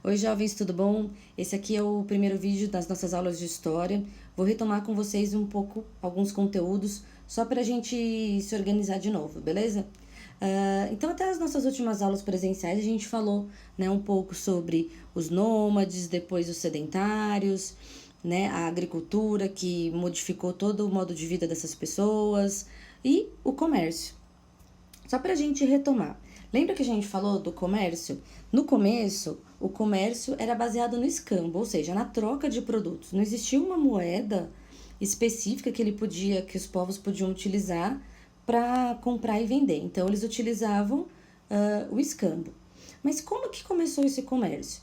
Oi, jovens, tudo bom? Esse aqui é o primeiro vídeo das nossas aulas de história. Vou retomar com vocês um pouco alguns conteúdos só para a gente se organizar de novo, beleza? Então, até as nossas últimas aulas presenciais, a gente falou, né, um pouco sobre os nômades, depois os sedentários, né, a agricultura que modificou todo o modo de vida dessas pessoas e o comércio. Só para a gente retomar. Lembra que a gente falou do comércio? No começo, o comércio era baseado no escambo, ou seja, na troca de produtos. Não existia uma moeda específica que os povos podiam utilizar para comprar e vender. Então, eles utilizavam o escambo. Mas como que começou esse comércio?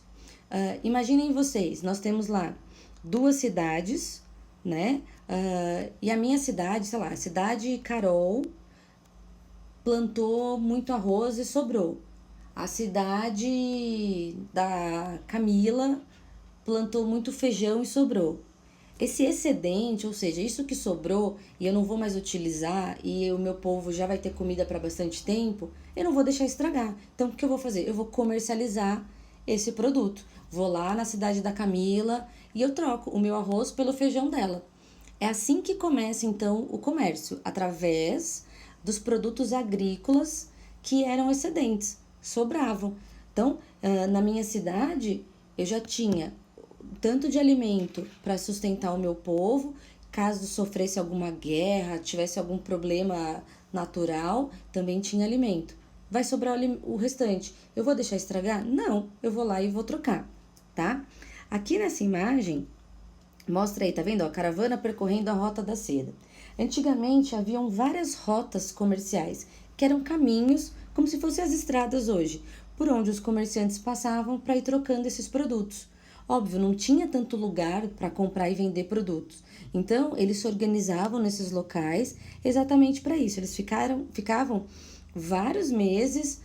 Imaginem vocês, nós temos lá duas cidades, né? E a minha cidade, sei lá, a cidade Carol plantou muito arroz e sobrou. A cidade da Camila plantou muito feijão e sobrou. Esse excedente, ou seja, isso que sobrou e eu não vou mais utilizar e o meu povo já vai ter comida para bastante tempo, eu não vou deixar estragar. Então, o que eu vou fazer? Eu vou comercializar esse produto. Vou lá na cidade da Camila e eu troco o meu arroz pelo feijão dela. É assim que começa, então, o comércio, através dos produtos agrícolas que eram excedentes, sobravam. Então, na minha cidade, eu já tinha tanto de alimento para sustentar o meu povo, caso sofresse alguma guerra, tivesse algum problema natural, também tinha alimento. Vai sobrar o restante. Eu vou deixar estragar? Não, eu vou lá e vou trocar, tá? Aqui nessa imagem, mostra aí, tá vendo? A caravana percorrendo a Rota da Seda. Antigamente haviam várias rotas comerciais, que eram caminhos, como se fossem as estradas hoje, por onde os comerciantes passavam para ir trocando esses produtos. Óbvio, não tinha tanto lugar para comprar e vender produtos. Então, eles se organizavam nesses locais exatamente para isso. Eles ficavam vários meses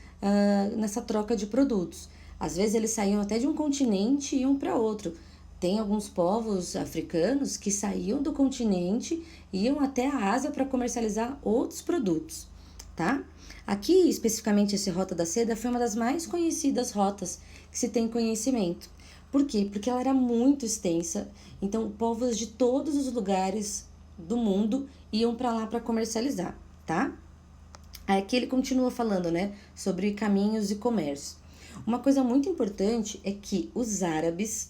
nessa troca de produtos. Às vezes, eles saíam até de um continente e iam para outro. Tem alguns povos africanos que saíam do continente e iam até a Ásia para comercializar outros produtos, tá? Aqui, especificamente, essa Rota da Seda foi uma das mais conhecidas rotas que se tem conhecimento. Por quê? Porque ela era muito extensa, então povos de todos os lugares do mundo iam para lá para comercializar, tá? Aqui ele continua falando, né, sobre caminhos e comércio. Uma coisa muito importante é que os árabes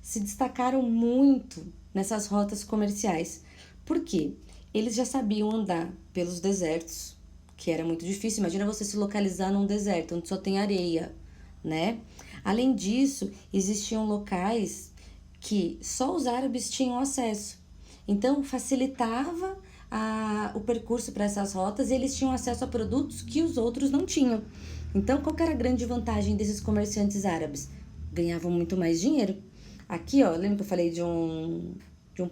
se destacaram muito nessas rotas comerciais. Por quê? Eles já sabiam andar pelos desertos, que era muito difícil. Imagina você se localizar num deserto onde só tem areia, né? Além disso, existiam locais que só os árabes tinham acesso. Então, facilitava o percurso para essas rotas e eles tinham acesso a produtos que os outros não tinham. Então, qual que era a grande vantagem desses comerciantes árabes? Ganhavam muito mais dinheiro. Aqui, ó, lembra que eu falei de um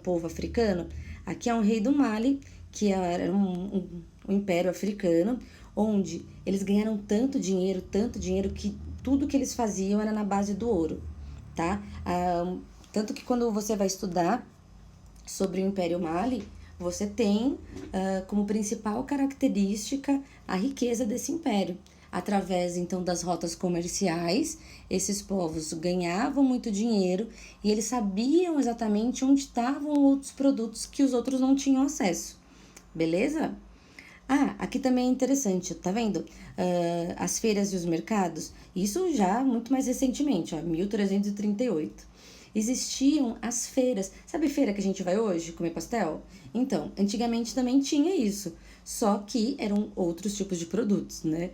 povo africano? Aqui é um rei do Mali, que era um império africano, onde eles ganharam tanto dinheiro, que tudo que eles faziam era na base do ouro, tá? Tanto que quando você vai estudar sobre o Império Mali, você tem como principal característica a riqueza desse império. Através, então, das rotas comerciais, esses povos ganhavam muito dinheiro e eles sabiam exatamente onde estavam outros produtos que os outros não tinham acesso. Beleza? Aqui também é interessante, tá vendo? As feiras e os mercados, isso já muito mais recentemente, ó, 1338. Existiam as feiras. Sabe feira que a gente vai hoje comer pastel? Então, antigamente também tinha isso, só que eram outros tipos de produtos, né?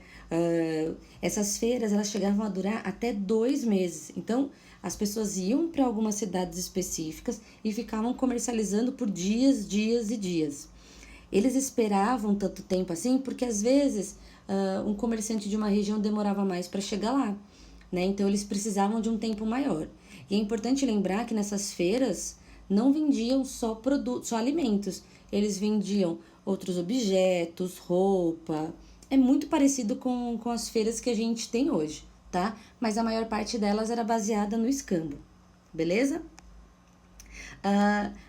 Essas feiras, elas chegavam a durar até 2 meses. Então, as pessoas iam para algumas cidades específicas e ficavam comercializando por dias, dias e dias. Eles esperavam tanto tempo assim porque às vezes um comerciante de uma região demorava mais para chegar lá, né? Então eles precisavam de um tempo maior. E é importante lembrar que nessas feiras não vendiam só produtos, só alimentos. Eles vendiam outros objetos, roupa. É muito parecido com as feiras que a gente tem hoje, tá? Mas a maior parte delas era baseada no escambo, beleza?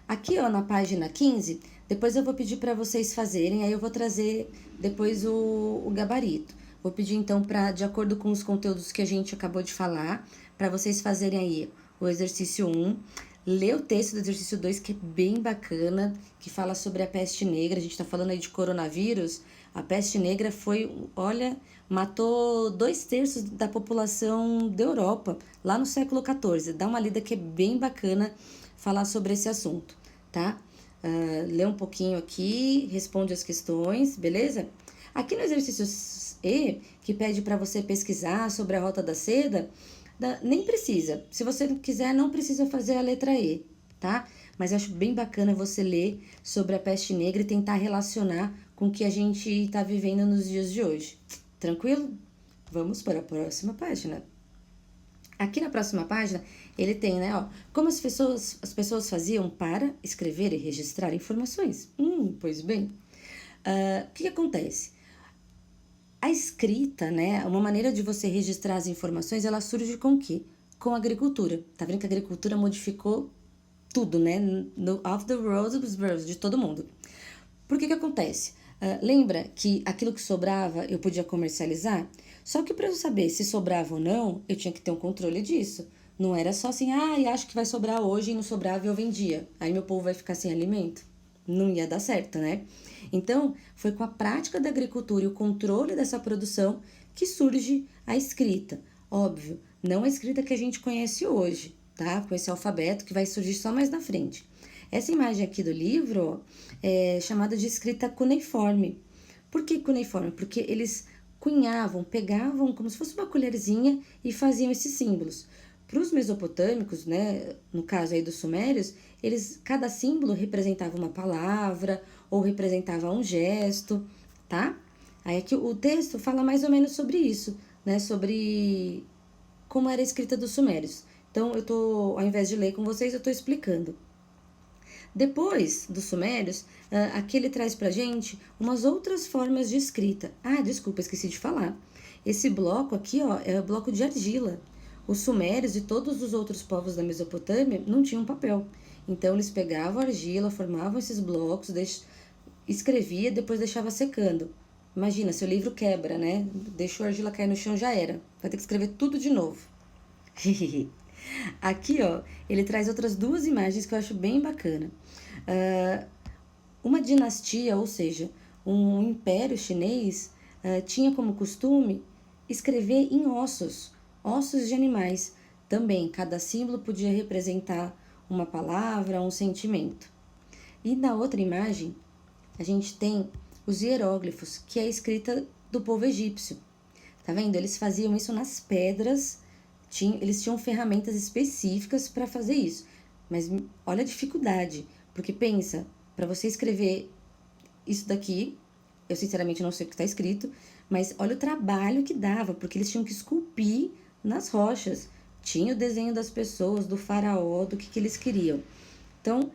Aqui, ó, na página 15, depois eu vou pedir para vocês fazerem, aí eu vou trazer depois o gabarito. Vou pedir então para, de acordo com os conteúdos que a gente acabou de falar, para vocês fazerem aí o exercício 1, ler o texto do exercício 2, que é bem bacana, que fala sobre a peste negra. A gente tá falando aí de coronavírus. A peste negra foi, olha, matou 2/3 da população da Europa, lá no século XIV. Dá uma lida que é bem bacana falar sobre esse assunto, tá? Lê um pouquinho aqui, responde as questões, beleza? Aqui no exercício E, que pede para você pesquisar sobre a Rota da Seda, nem precisa. Se você não quiser, não precisa fazer a letra E, tá? Mas eu acho bem bacana você ler sobre a peste negra e tentar relacionar com o que a gente está vivendo nos dias de hoje. Tranquilo? Vamos para a próxima página. Aqui na próxima página, ele tem, né, ó, como as pessoas faziam para escrever e registrar informações. Pois bem. O que acontece? A escrita, né, uma maneira de você registrar as informações, ela surge com o quê? Com a agricultura. Tá vendo que a agricultura modificou tudo, né? Off the roads de todo mundo. Por que acontece? Lembra que aquilo que sobrava eu podia comercializar? Só que para eu saber se sobrava ou não, eu tinha que ter um controle disso. Não era só assim, acho que vai sobrar hoje e não sobrava e eu vendia. Aí meu povo vai ficar sem alimento. Não ia dar certo, né? Então, foi com a prática da agricultura e o controle dessa produção que surge a escrita. Óbvio, não a escrita que a gente conhece hoje, tá? Com esse alfabeto que vai surgir só mais na frente. Essa imagem aqui do livro ó, é chamada de escrita cuneiforme. Por que cuneiforme? Porque eles cunhavam, pegavam como se fosse uma colherzinha e faziam esses símbolos. Para os mesopotâmicos, né, no caso aí dos sumérios, cada símbolo representava uma palavra ou representava um gesto, tá? Aí aqui o texto fala mais ou menos sobre isso, né, sobre como era a escrita dos sumérios. Então, ao invés de ler com vocês, eu tô explicando. Depois dos sumérios, aqui ele traz pra gente umas outras formas de escrita. Desculpa, esqueci de falar. Esse bloco aqui, ó, é o bloco de argila. Os sumérios e todos os outros povos da Mesopotâmia não tinham papel. Então, eles pegavam a argila, formavam esses blocos, escrevia, depois deixava secando. Imagina, seu livro quebra, né? Deixou a argila cair no chão, já era. Vai ter que escrever tudo de novo. Aqui, ó, ele traz outras duas imagens que eu acho bem bacana. Uma dinastia, ou seja, um império chinês, tinha como costume escrever em ossos de animais. Também, cada símbolo podia representar uma palavra, um sentimento. E na outra imagem, a gente tem os hieróglifos, que é a escrita do povo egípcio. Tá vendo? Eles faziam isso nas pedras, eles tinham ferramentas específicas para fazer isso. Mas olha a dificuldade, porque pensa, para você escrever isso daqui, eu sinceramente não sei o que está escrito, mas olha o trabalho que dava, porque eles tinham que esculpir nas rochas. Tinha o desenho das pessoas, do faraó, do que eles queriam. Então,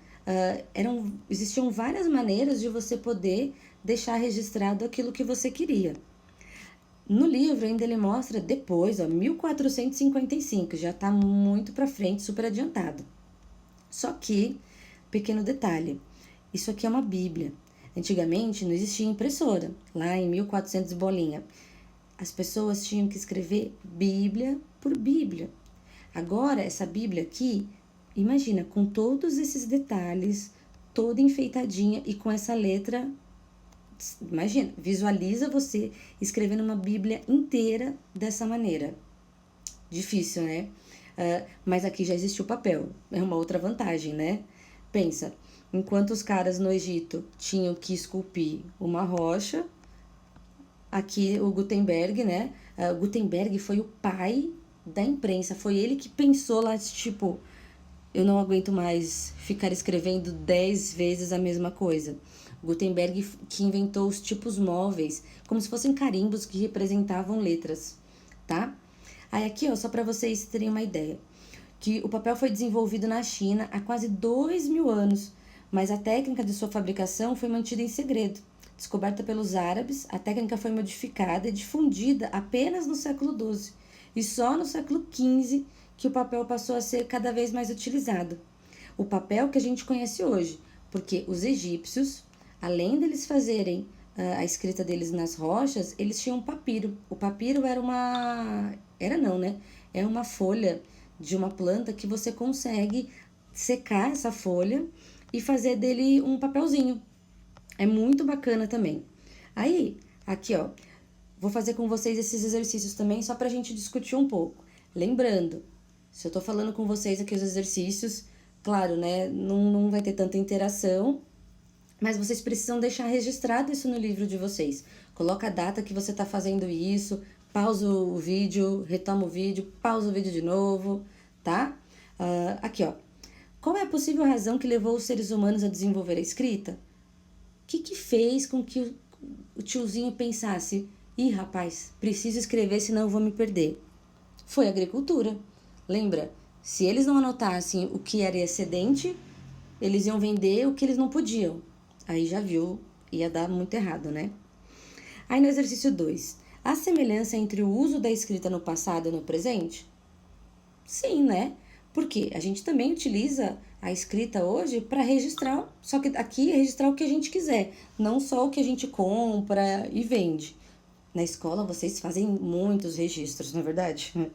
existiam várias maneiras de você poder deixar registrado aquilo que você queria. No livro ainda ele mostra depois, ó, 1455, já está muito para frente, super adiantado. Só que, pequeno detalhe, isso aqui é uma Bíblia. Antigamente não existia impressora, lá em 1400 bolinha. As pessoas tinham que escrever Bíblia por Bíblia. Agora, essa Bíblia aqui, imagina, com todos esses detalhes, toda enfeitadinha e com essa letra. Imagina, visualiza você escrevendo uma Bíblia inteira dessa maneira. Difícil, né? Mas aqui já existe o papel, é uma outra vantagem, né? Pensa, enquanto os caras no Egito tinham que esculpir uma rocha, aqui o Gutenberg, né? Gutenberg foi o pai da imprensa, foi ele que pensou lá, tipo, eu não aguento mais ficar escrevendo 10 vezes a mesma coisa. Gutenberg que inventou os tipos móveis, como se fossem carimbos que representavam letras, tá? Aí aqui, ó, só para vocês terem uma ideia, que o papel foi desenvolvido na China há quase 2000 anos, mas a técnica de sua fabricação foi mantida em segredo. Descoberta pelos árabes, a técnica foi modificada e difundida apenas no século XII, e só no século XV que o papel passou a ser cada vez mais utilizado. O papel que a gente conhece hoje, porque os egípcios, além deles fazerem a escrita deles nas rochas, eles tinham um papiro. O papiro era uma... Era não, né? É uma folha de uma planta que você consegue secar essa folha e fazer dele um papelzinho. É muito bacana também. Aí, aqui ó, vou fazer com vocês esses exercícios também, só pra gente discutir um pouco. Lembrando, se eu tô falando com vocês aqui os exercícios, claro, né, não vai ter tanta interação, mas vocês precisam deixar registrado isso no livro de vocês. Coloca a data que você tá fazendo isso, pausa o vídeo, retoma o vídeo, pausa o vídeo de novo, tá? Aqui, ó. Qual é a possível razão que levou os seres humanos a desenvolver a escrita? O que fez com que o tiozinho pensasse: ih, rapaz, preciso escrever, senão eu vou me perder? Foi a agricultura. Lembra? Se eles não anotassem o que era excedente, eles iam vender o que eles não podiam. Aí já viu, ia dar muito errado, né? Aí no exercício 2, a semelhança entre o uso da escrita no passado e no presente? Sim, né? Porque a gente também utiliza a escrita hoje para registrar, só que aqui é registrar o que a gente quiser, não só o que a gente compra e vende. Na escola vocês fazem muitos registros, não é verdade?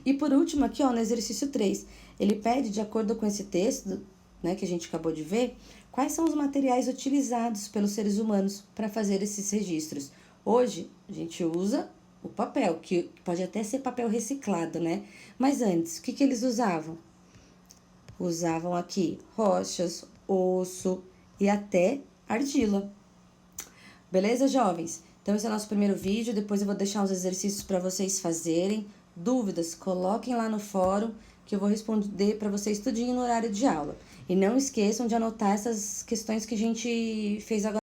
E por último, aqui ó, no exercício 3, ele pede, de acordo com esse texto, né, que a gente acabou de ver, quais são os materiais utilizados pelos seres humanos para fazer esses registros. Hoje, a gente usa o papel, que pode até ser papel reciclado, né? Mas antes, o que eles usavam? Usavam aqui rochas, osso e até argila. Beleza, jovens? Então, esse é o nosso primeiro vídeo. Depois eu vou deixar os exercícios para vocês fazerem. Dúvidas, coloquem lá no fórum que eu vou responder para vocês tudinho no horário de aula. E não esqueçam de anotar essas questões que a gente fez agora.